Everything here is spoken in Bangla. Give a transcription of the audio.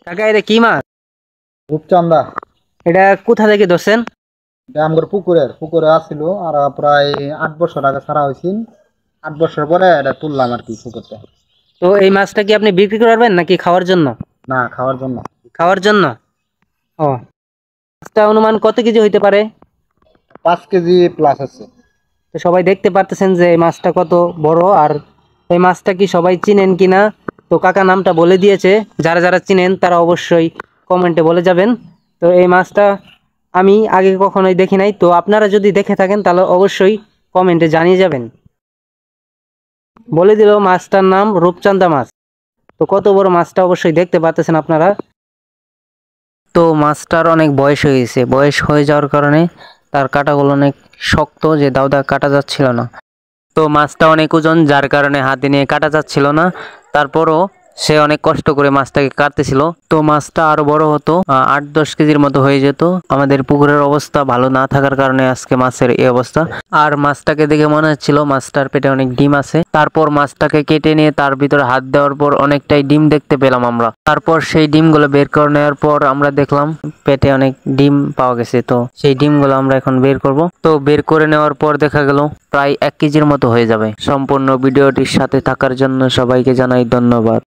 কাকা এটা কি মাছ? রূপচাঁদা। এটা কোথা থেকে ধরছেন? এটা আমার পুকুরে আসছিল, আর প্রায় 8 বছর আগে ছাড়া হয়েছিল। 8 বছর পরে এটা তুললাম আর কি পুকুরটা। তো এই মাছটা কি আপনি বিক্রি করবেন নাকি খাওয়ার জন্য? না, খাওয়ার জন্য। খাওয়ার জন্য। ও, মাছটা অনুমান কত কেজি হইতে পারে? 5 কেজি প্লাস আছে। তো সবাই দেখতে পারতেছেন যে এই মাছটা কত বড়, আর এই মাছটা কি সবাই চিনেন কিনা? তো কাকা নামটা বলে দিয়েছে, যারা যারা চিনেন তারা অবশ্যই কমেন্টে বলে যাবেন। তো এই মাছটা আমি আগে কখনোই দেখি নাই, তো আপনারা যদি দেখে থাকেন তাহলে অবশ্যই কমেন্টে জানিয়ে যাবেন। বলে দিল মাছটার নাম রূপচাঁদা মাছ। তো কত বড় মাছটা অবশ্যই দেখতে পাচ্ছেন আপনারা। তো মাছটার অনেক বয়স হয়ে গেছে, বয়স হয়ে যাওয়ার কারণে তার কাঁটাগুলো অনেক শক্ত, যে দাউদা কাটা যাচ্ছিল না। তো মাছটা অনেক ওজন, যার কারণে হাতে নিয়ে কাটা যাচ্ছিল না। তারপরও সে অনেক কষ্ট করে মাছটাকে কাটতেছিল। তো মাছটা আরো বড় হতো, 8-10 কেজির মতো হয়ে যেত। আমাদের পুকুরের অবস্থা ভালো না থাকার কারণে আজকে মাছের এই অবস্থা। আর মাছটাকে দেখে মনে হচ্ছিল মাছটার পেটে অনেক ডিম আছে। তারপর মাছটাকে কেটে নিয়ে তার ভিতরে হাত দেওয়ার পর অনেকটাই ডিম দেখতে পেলাম আমরা। তারপর সেই ডিমগুলো বের করে নেওয়ার পর আমরা দেখলাম পেটে অনেক ডিম পাওয়া গেছে। তো সেই ডিমগুলো আমরা এখন বের করব। তো বের করে নেওয়ার পর দেখা গেল প্রায় 1 কেজির মতো হয়ে যাবে। সম্পূর্ণ ভিডিওটির সাথে থাকার জন্য সবাইকে জানাই ধন্যবাদ।